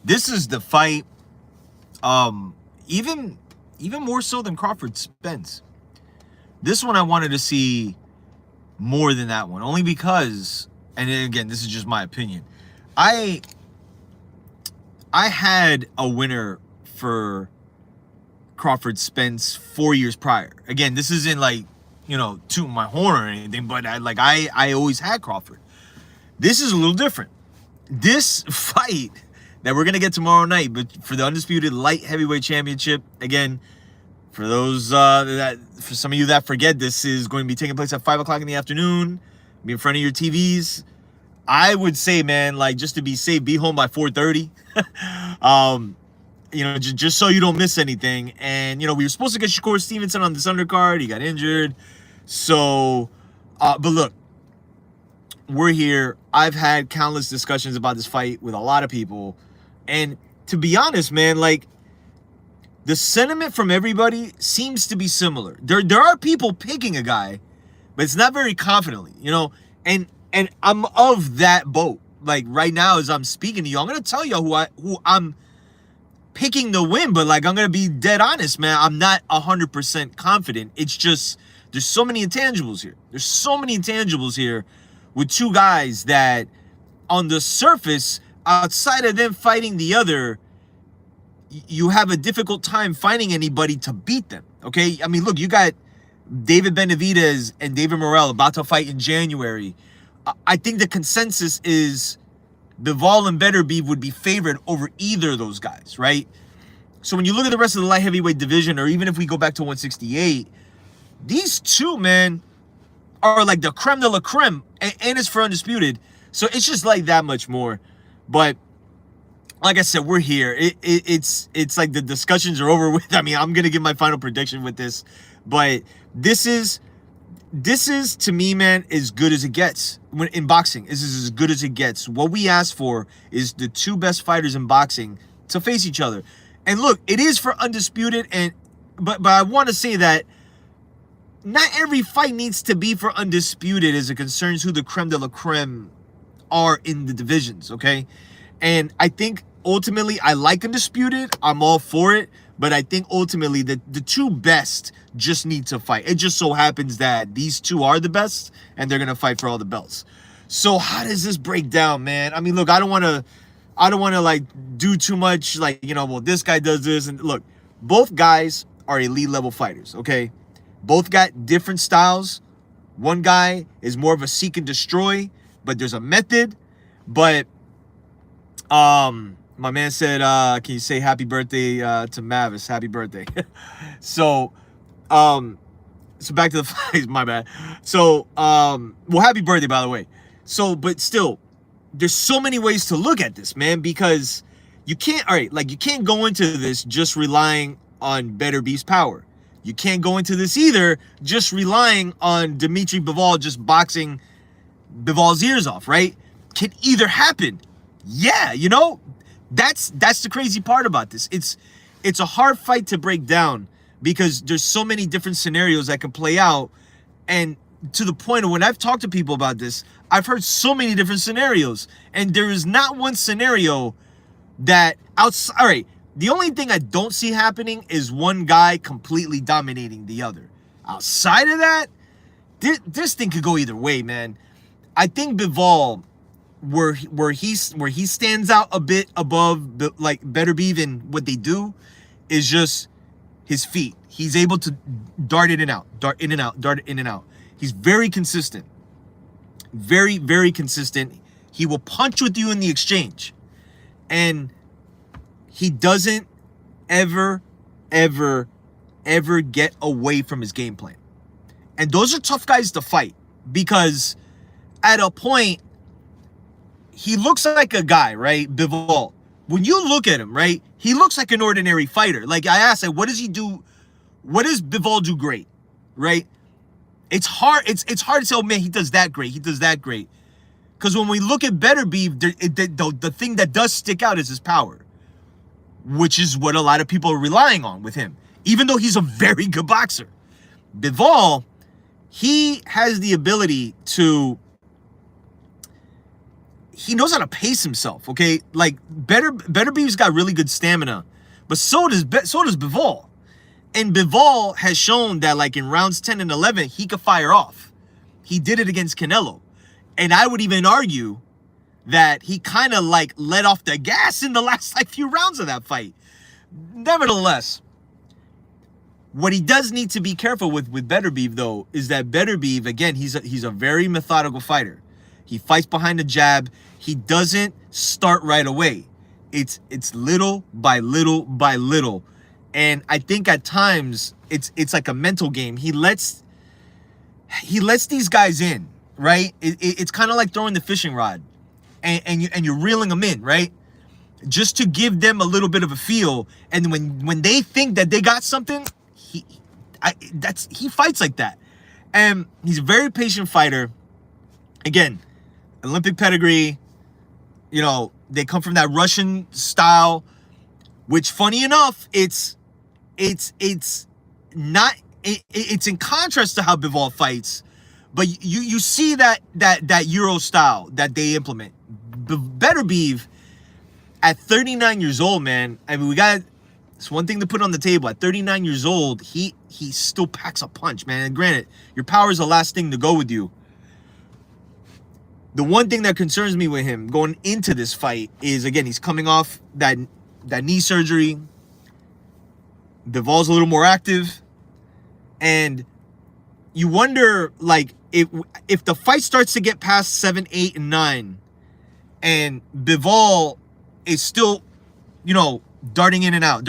This is the fight, even more so than Crawford Spence. This one I wanted to see more than that one, only because, and again, this is just my opinion. I had a winner for Crawford Spence 4 years prior. Again, this isn't like, tooting my horn or anything, but I always had Crawford. This is a little different. This fight that we're gonna get tomorrow night, but for the undisputed light heavyweight championship, again, for those for some of you that forget, this is going to be taking place at 5:00 in the afternoon. Be in front of your TVs. I would say, man, just to be safe, be home by 4:30. Just so you don't miss anything. And we were supposed to get Shakur Stevenson on this undercard. He got injured. So, but look, we're here. I've had countless discussions about this fight with a lot of people. And to be honest, man, the sentiment from everybody seems to be similar. There are people picking a guy, but it's not very confidently, and I'm of that boat. Right now, as I'm speaking to you, I'm gonna tell you who I'm picking to win, but I'm gonna be dead honest, man. I'm not 100% confident. It's just there's so many intangibles here. There's so many intangibles here with two guys that, on the surface, outside of them fighting the other, you have a difficult time finding anybody to beat them, okay? I mean, look, you got David Benavidez and David Morrell about to fight in January. I think the consensus is Bivol and Beterbiev would be favored over either of those guys, right? So when you look at the rest of the light heavyweight division, or even if we go back to 168, these two, man, are the creme de la creme, and it's for undisputed. So it's just that much more. But like I said, we're here. It's like the discussions are over with. I mean, I'm gonna give my final prediction with this, but this is to me, man, as good as it gets. When in boxing, this is as good as it gets. What we ask for is the two best fighters in boxing to face each other. And look, it is for undisputed, but I want to say that not every fight needs to be for undisputed as it concerns who the creme de la creme are in the divisions, okay? And I think ultimately I like undisputed. I'm all for it. But I think ultimately the two best just need to fight. It just so happens that these two are the best, and they're going to fight for all the belts. So how does this break down, man? I mean, look, I don't want to do too much well, this guy does this. And look, both guys are elite level fighters, okay? Both got different styles. One guy is more of a seek and destroy, but there's a method. But my man said, can you say happy birthday to Mavis? Happy birthday. So back to the fights, my bad. So, well, happy birthday, by the way. So, but still, there's so many ways to look at this, man, because you can't, you can't go into this just relying on Beterbiev's power. You can't go into this either just relying on Dimitri Bivol just boxing Bivol's ears off, right? Can either happen. Yeah, that's the crazy part about this. It's a hard fight to break down because there's so many different scenarios that can play out. And to the point of when I've talked to people about this, I've heard so many different scenarios. And there is not one scenario that outside. All right, the only thing I don't see happening is one guy completely dominating the other. Outside of that, this thing could go either way, man. I think Bivol, where he stands out a bit above Beterbiev in what they do, is just his feet. He's able to dart in and out, dart in and out, dart in and out. He's very consistent. Very, very consistent. He will punch with you in the exchange. And he doesn't ever get away from his game plan. And those are tough guys to fight because at a point, he looks like a guy, right? Bivol. When you look at him, right, he looks like an ordinary fighter. I asked, what does he do? What does Bivol do great, right? It's hard to say, oh, man, he does that great. He does that great. Because when we look at Beterbiev, the thing that does stick out is his power, which is what a lot of people are relying on with him, even though he's a very good boxer. Bivol, he has the ability to... he knows how to pace himself, okay? Like, Beterbiev's got really good stamina, but so does Bivol. And Bivol has shown that, like, in rounds 10 and 11, he could fire off. He did it against Canelo. And I would even argue that he kind of, like, let off the gas in the last, like, few rounds of that fight. Nevertheless, what he does need to be careful with Beterbiev, though, is that Beterbiev, again, he's a very methodical fighter. He fights behind the jab. He doesn't start right away. It's little by little by little. And I think at times it's like a mental game. He lets these guys in, right? It's kind of like throwing the fishing rod, and you're reeling them in, right? Just to give them a little bit of a feel. And when they think that they got something, he fights like that. And he's a very patient fighter. Again, Olympic pedigree. You know, they come from that Russian style, which, funny enough, it's not, it's in contrast to how Bivol fights, but you see that Euro style that they implement. Beterbiev, at 39 years old, man, I mean, it's one thing to put on the table. At 39 years old, he still packs a punch, man. And granted, your power is the last thing to go with you. The one thing that concerns me with him going into this fight is, again, he's coming off that knee surgery. Bivol's a little more active. And you wonder, like, if the fight starts to get past 7, 8, and 9, and Bivol is still, you know, darting in and out,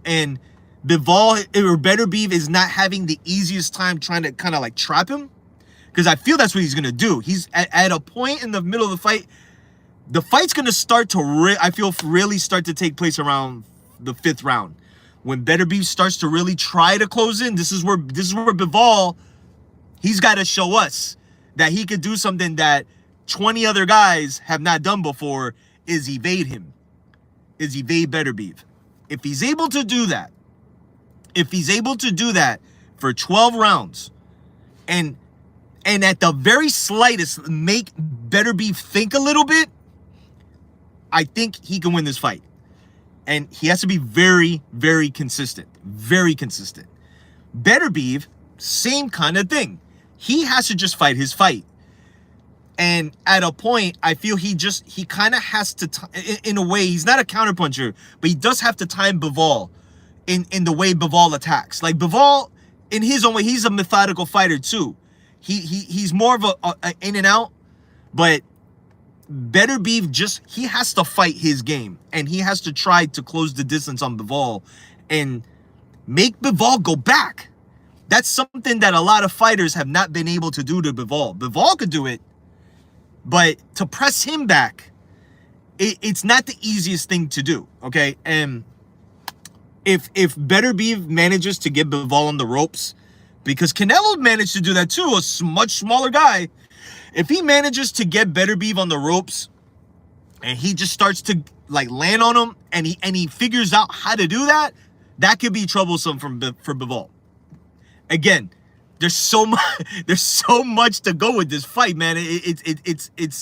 and Bivol or Beterbiev is not having the easiest time trying to kind of like trap him, because I feel that's what he's going to do. He's at a point in the middle of the fight's going to start to, I feel, really start to take place around the 5th round. When Beterbiev starts to really try to close in, this is where Bivol, he's got to show us that he could do something that 20 other guys have not done before, is evade him, is evade Beterbiev. If he's able to do that, for 12 rounds, and at the very slightest make Beterbiev think a little bit, I think he can win this fight. And he has to be very, very consistent. Very consistent. Beterbiev, same kind of thing. He has to just fight his fight. And at a point, I feel he kind of has to, in a way, he's not a counterpuncher, but he does have to time Bivol in the way Bivol attacks. Like, Bivol, in his own way, he's a methodical fighter too. He's more of a in and out, but Beterbiev he has to fight his game, and he has to try to close the distance on Bivol and make Bivol go back. That's something that a lot of fighters have not been able to do to Bivol. Bivol could do it, but to press him back, it's not the easiest thing to do, okay? And if Beterbiev manages to get Bivol on the ropes, because Canelo managed to do that too, a much smaller guy. If he manages to get Beterbiev on the ropes, and he just starts to like land on him, and he figures out how to do that, that could be troublesome for Bivol. Again, there's so much to go with this fight, man. It's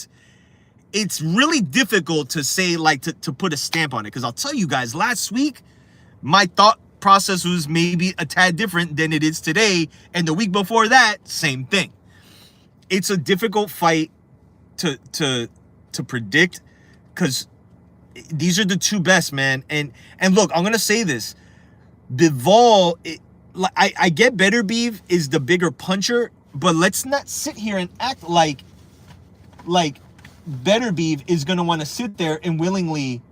really difficult to say, like, to put a stamp on it, because I'll tell you guys, last week my thought process was maybe a tad different than it is today, and the week before that, same thing. It's a difficult fight to predict, because these are the two best, man. And look, I'm gonna say this: Bivol, I get Beterbiev is the bigger puncher, but let's not sit here and act like Beterbiev is gonna want to sit there and willingly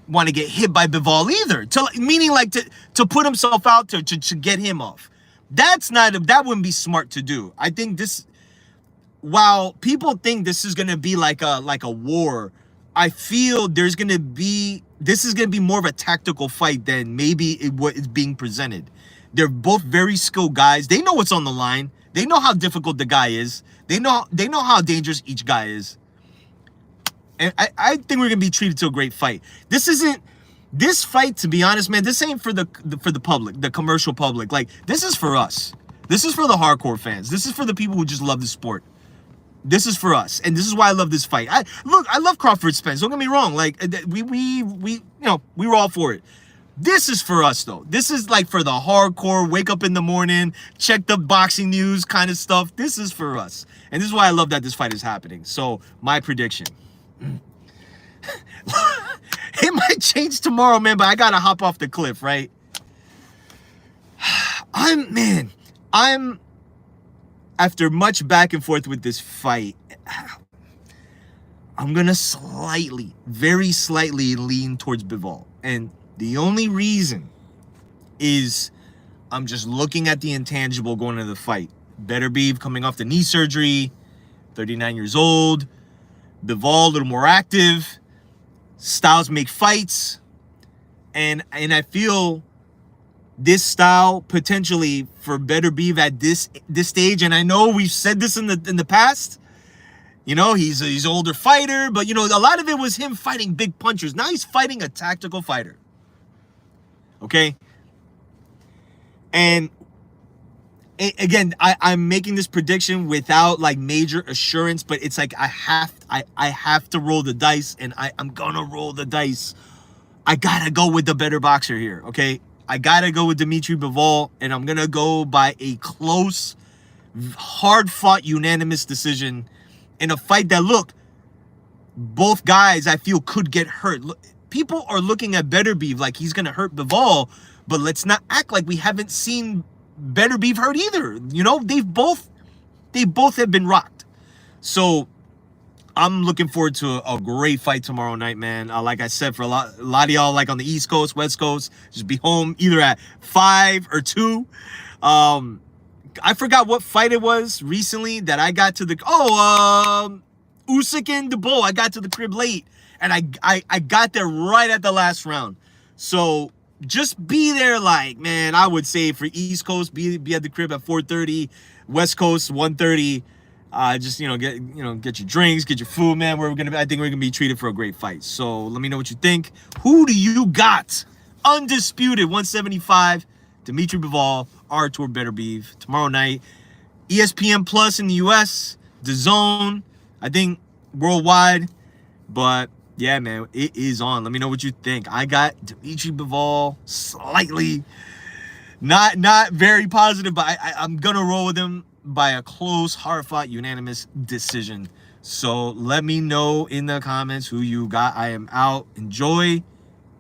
want to get hit by Bivol either. Meaning like to put himself out there to get him off. That wouldn't be smart to do. I think this, while people think this is gonna be like a war, I feel this is gonna be more of a tactical fight than maybe what is being presented. They're both very skilled guys. They know what's on the line. They know how difficult the guy is. They know how dangerous each guy is. And I think we're gonna be treated to a great fight. This fight, to be honest, man, this ain't for the public, the commercial public. Like, this is for us. This is for the hardcore fans. This is for the people who just love the sport. This is for us, and this is why I love this fight. I love Crawford Spence. Don't get me wrong. Like we were all for it. This is for us though. This is like for the hardcore, wake up in the morning, check the boxing news kind of stuff. This is for us, and this is why I love that this fight is happening. So my prediction. It might change tomorrow, man, but I gotta hop off the cliff, right? I'm after much back and forth with this fight, I'm gonna very slightly lean towards Bivol. And the only reason is I'm just looking at the intangible going into the fight. Beterbiev coming off the knee surgery, 39 years old. Bivol a little more active. Styles make fights. And I feel this style potentially for Beterbiev at this stage, and I know we've said this in the past. You know, he's an older fighter, but you know, a lot of it was him fighting big punchers. Now he's fighting a tactical fighter. Okay? And again, I'm making this prediction without like major assurance, but it's like I have to roll the dice, and I'm gonna roll the dice. I gotta go with the better boxer here, okay? I gotta go with Dimitri Bivol, and I'm gonna go by a close, hard-fought, unanimous decision in a fight that, look, both guys I feel could get hurt. Look, people are looking at Beterbiev like he's gonna hurt Bivol, but let's not act like we haven't seen Beterbiev hurt either. You know, they both have been rocked. So I'm looking forward to a great fight tomorrow night, man. Like I said, for a lot of y'all, like on the East Coast, West Coast, just be home either at 5 or 2. I forgot what fight it was recently that I got to the Usyk and Bivol. I got to the crib late, and I got there right at the last round. So just be there, like, man, I would say for East Coast, be at the crib at 4:30, West Coast 1:30. Just get your drinks, get your food, man. I think we're gonna be treated for a great fight. So let me know what you think. Who do you got? Undisputed 175, Dimitri Bivol, Artur Beterbiev tomorrow night. ESPN Plus in the US, DAZN, I think worldwide. But yeah, man, it is on. Let me know what you think. I got Dimitri Bivol slightly, not very positive, but I'm gonna roll with him by a close, hard-fought, unanimous decision. So let me know in the comments who you got. I am out. Enjoy.